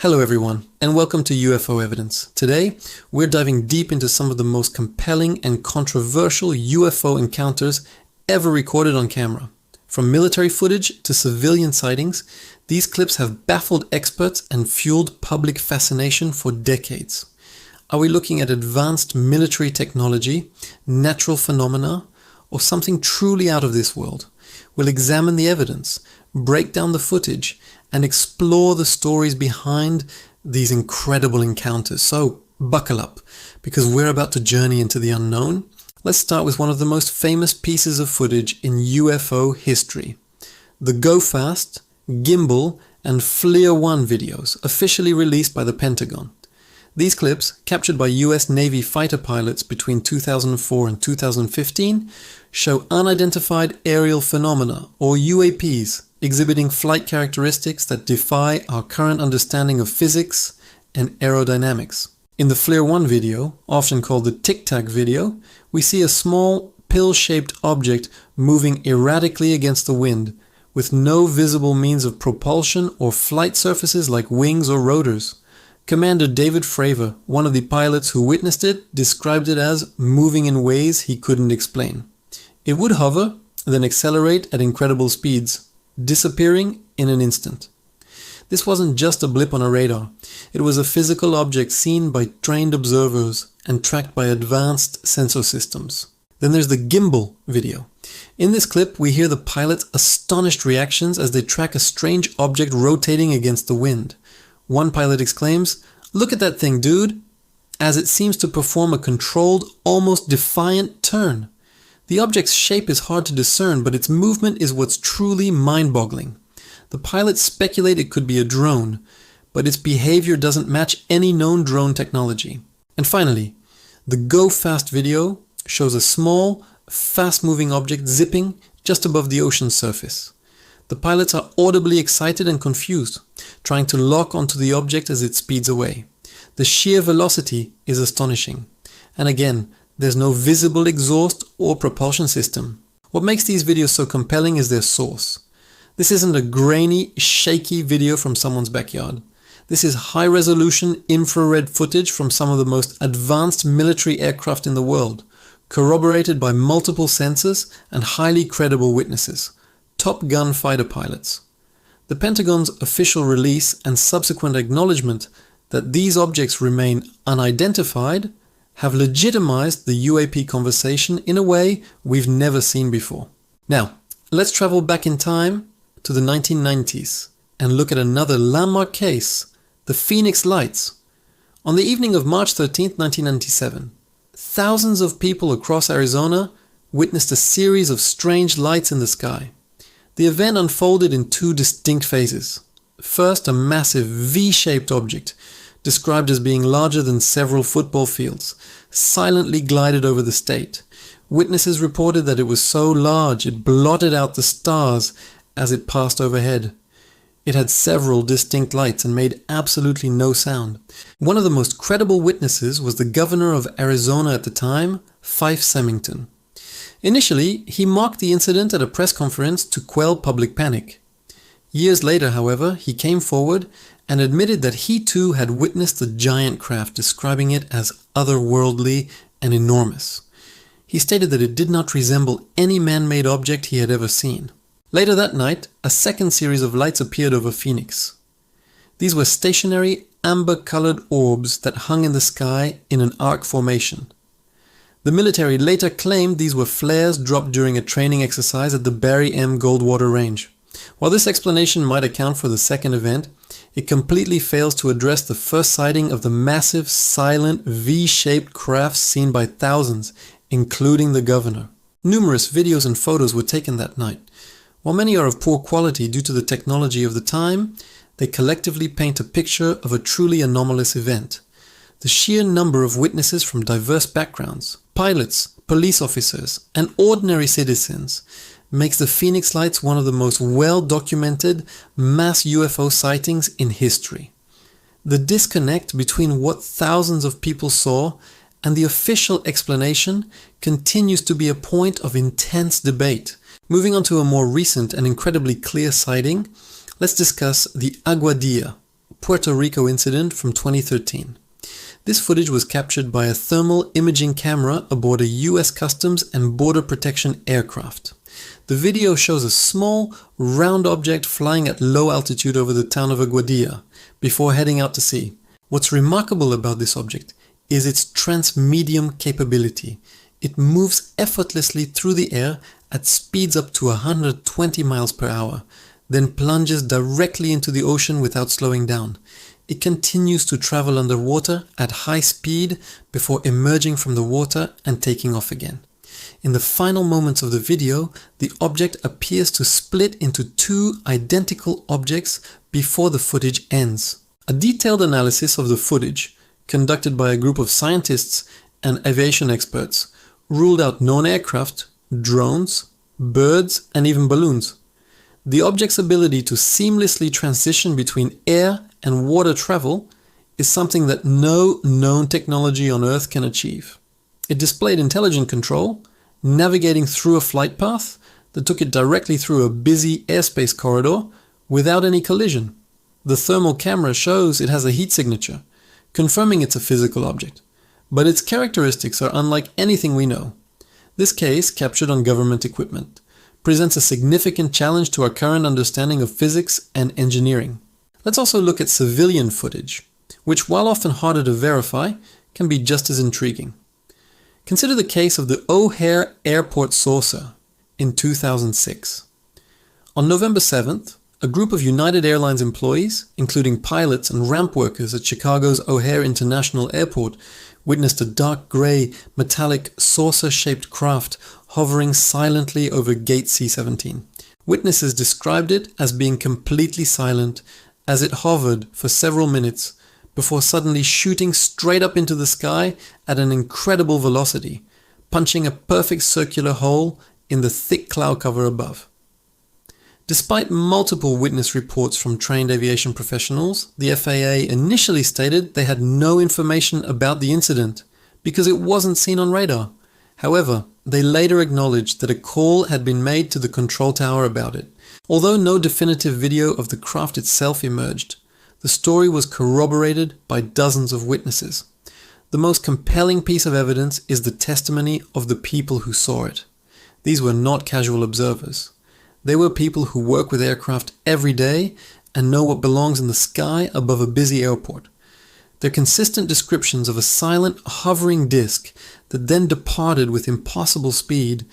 Hello everyone, and welcome to UFO Evidence. Today, we're diving deep into some of the most compelling and controversial UFO encounters ever recorded on camera. From military footage to civilian sightings, these clips have baffled experts and fueled public fascination for decades. Are we looking at advanced military technology, natural phenomena, or something truly out of this world? We'll examine the evidence, break down the footage, and explore the stories behind these incredible encounters. So buckle up, because we're about to journey into the unknown. Let's start with one of the most famous pieces of footage in UFO history. The Go Fast, Gimbal, and FLIR 1 videos, officially released by the Pentagon. These clips, captured by US Navy fighter pilots between 2004 and 2015, show unidentified aerial phenomena, or UAPs, exhibiting flight characteristics that defy our current understanding of physics and aerodynamics. In the FLIR 1 video, often called the Tic Tac video, we see a small, pill-shaped object moving erratically against the wind, with no visible means of propulsion or flight surfaces like wings or rotors. Commander David Fravor, one of the pilots who witnessed it, described it as moving in ways he couldn't explain. It would hover, then accelerate at incredible speeds, disappearing in an instant. This wasn't just a blip on a radar. It was a physical object seen by trained observers and tracked by advanced sensor systems. Then there's the Gimbal video. In this clip, we hear the pilot's astonished reactions as they track a strange object rotating against the wind. One pilot exclaims, "Look at that thing, dude," as it seems to perform a controlled, almost defiant turn. The object's shape is hard to discern, but its movement is what's truly mind-boggling. The pilots speculate it could be a drone, but its behavior doesn't match any known drone technology. And finally, the Go Fast video shows a small, fast-moving object zipping just above the ocean's surface. The pilots are audibly excited and confused, trying to lock onto the object as it speeds away. The sheer velocity is astonishing. And again, there's no visible exhaust or propulsion system. What makes these videos so compelling is their source. This isn't a grainy, shaky video from someone's backyard. This is high-resolution infrared footage from some of the most advanced military aircraft in the world, corroborated by multiple sensors and highly credible witnesses. Top Gun fighter pilots. The Pentagon's official release and subsequent acknowledgement that these objects remain unidentified have legitimized the UAP conversation in a way we've never seen before. Now, let's travel back in time to the 1990s and look at another landmark case, the Phoenix Lights. On the evening of March 13, 1997, thousands of people across Arizona witnessed a series of strange lights in the sky. The event unfolded in two distinct phases. First, a massive V-shaped object, described as being larger than several football fields, silently glided over the state. Witnesses reported that it was so large it blotted out the stars as it passed overhead. It had several distinct lights and made absolutely no sound. One of the most credible witnesses was the governor of Arizona at the time, Fife Symington. Initially, he mocked the incident at a press conference to quell public panic. Years later, however, he came forward and admitted that he too had witnessed the giant craft, describing it as otherworldly and enormous. He stated that it did not resemble any man-made object he had ever seen. Later that night, a second series of lights appeared over Phoenix. These were stationary, amber-colored orbs that hung in the sky in an arc formation. The military later claimed these were flares dropped during a training exercise at the Barry M. Goldwater Range. While this explanation might account for the second event, it completely fails to address the first sighting of the massive, silent, V-shaped craft seen by thousands, including the governor. Numerous videos and photos were taken that night. While many are of poor quality due to the technology of the time, they collectively paint a picture of a truly anomalous event. The sheer number of witnesses from diverse backgrounds, pilots, police officers, and ordinary citizens makes the Phoenix Lights one of the most well-documented mass UFO sightings in history. The disconnect between what thousands of people saw and the official explanation continues to be a point of intense debate. Moving on to a more recent and incredibly clear sighting, let's discuss the Aguadilla, Puerto Rico incident from 2013. This footage was captured by a thermal imaging camera aboard a US Customs and Border Protection aircraft. The video shows a small, round object flying at low altitude over the town of Aguadilla before heading out to sea. What's remarkable about this object is its transmedium capability. It moves effortlessly through the air at speeds up to 120 miles per hour, then plunges directly into the ocean without slowing down. It continues to travel underwater at high speed before emerging from the water and taking off again. In the final moments of the video, the object appears to split into two identical objects before the footage ends. A detailed analysis of the footage, conducted by a group of scientists and aviation experts, ruled out non-aircraft, drones, birds, and even balloons. The object's ability to seamlessly transition between air and water travel is something that no known technology on Earth can achieve. It displayed intelligent control, navigating through a flight path that took it directly through a busy airspace corridor without any collision. The thermal camera shows it has a heat signature, confirming it's a physical object, but its characteristics are unlike anything we know. This case, captured on government equipment, presents a significant challenge to our current understanding of physics and engineering. Let's also look at civilian footage, which, while often harder to verify, can be just as intriguing. Consider the case of the O'Hare Airport saucer in 2006. On November 7th, a group of United Airlines employees, including pilots and ramp workers at Chicago's O'Hare International Airport, witnessed a dark grey, metallic, saucer-shaped craft hovering silently over Gate C-17. Witnesses described it as being completely silent as it hovered for several minutes before suddenly shooting straight up into the sky at an incredible velocity, punching a perfect circular hole in the thick cloud cover above. Despite multiple witness reports from trained aviation professionals, the FAA initially stated they had no information about the incident because it wasn't seen on radar. However, they later acknowledged that a call had been made to the control tower about it. Although no definitive video of the craft itself emerged, the story was corroborated by dozens of witnesses. The most compelling piece of evidence is the testimony of the people who saw it. These were not casual observers. They were people who work with aircraft every day and know what belongs in the sky above a busy airport. Their consistent descriptions of a silent, hovering disk that then departed with impossible speed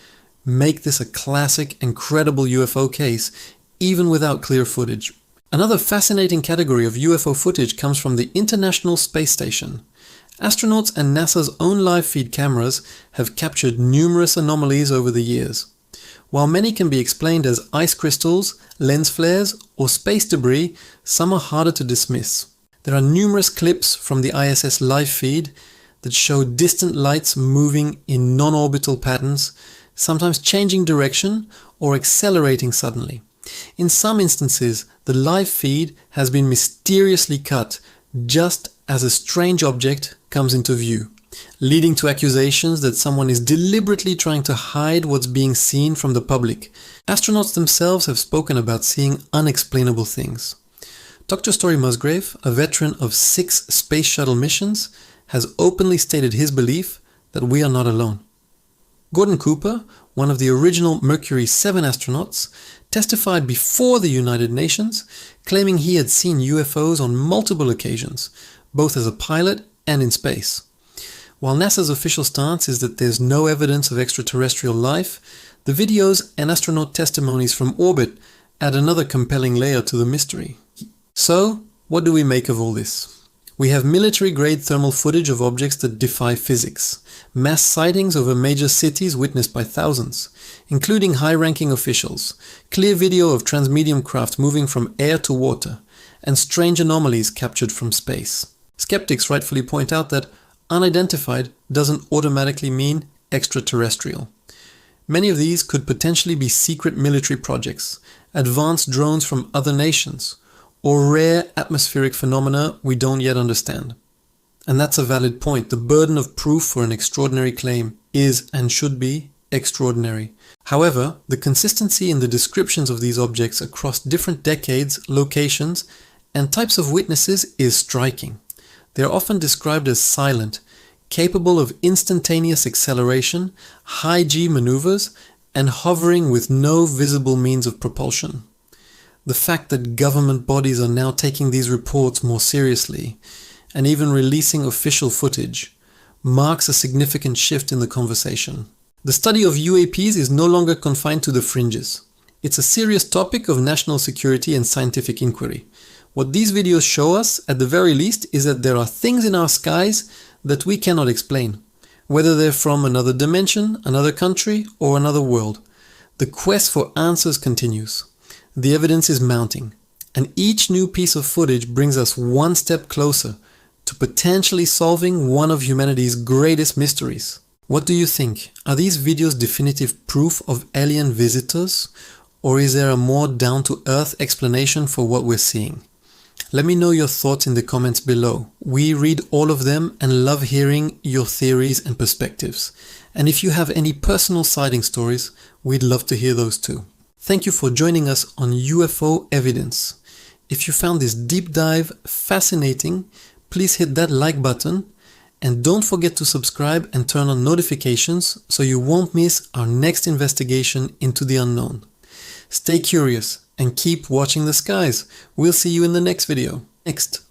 make this a classic and credible UFO case, even without clear footage. Another fascinating category of UFO footage comes from the International Space Station. Astronauts and NASA's own live feed cameras have captured numerous anomalies over the years. While many can be explained as ice crystals, lens flares, or space debris, some are harder to dismiss. There are numerous clips from the ISS live feed that show distant lights moving in non-orbital patterns, sometimes changing direction or accelerating suddenly. In some instances, the live feed has been mysteriously cut just as a strange object comes into view, leading to accusations that someone is deliberately trying to hide what's being seen from the public. Astronauts themselves have spoken about seeing unexplainable things. Dr. Story Musgrave, a veteran of 6 space shuttle missions, has openly stated his belief that we are not alone. Gordon Cooper, one of the original Mercury 7 astronauts, testified before the United Nations, claiming he had seen UFOs on multiple occasions, both as a pilot and in space. While NASA's official stance is that there's no evidence of extraterrestrial life, the videos and astronaut testimonies from orbit add another compelling layer to the mystery. So, what do we make of all this? We have military-grade thermal footage of objects that defy physics, mass sightings over major cities witnessed by thousands, including high-ranking officials, clear video of transmedium craft moving from air to water, and strange anomalies captured from space. Skeptics rightfully point out that unidentified doesn't automatically mean extraterrestrial. Many of these could potentially be secret military projects, advanced drones from other nations, or rare atmospheric phenomena we don't yet understand. And that's a valid point. The burden of proof for an extraordinary claim is and should be extraordinary. However, the consistency in the descriptions of these objects across different decades, locations, and types of witnesses is striking. They are often described as silent, capable of instantaneous acceleration, high G maneuvers, and hovering with no visible means of propulsion. The fact that government bodies are now taking these reports more seriously, and even releasing official footage, marks a significant shift in the conversation. The study of UAPs is no longer confined to the fringes. It's a serious topic of national security and scientific inquiry. What these videos show us, at the very least, is that there are things in our skies that we cannot explain, whether they're from another dimension, another country, or another world. The quest for answers continues. The evidence is mounting, and each new piece of footage brings us one step closer to potentially solving one of humanity's greatest mysteries. What do you think? Are these videos definitive proof of alien visitors, or is there a more down-to-earth explanation for what we're seeing? Let me know your thoughts in the comments below. We read all of them and love hearing your theories and perspectives. And if you have any personal sighting stories, we'd love to hear those too. Thank you for joining us on UFO Evidence. If you found this deep dive fascinating, please hit that like button and don't forget to subscribe and turn on notifications so you won't miss our next investigation into the unknown. Stay curious and keep watching the skies. We'll see you in the next video. Next.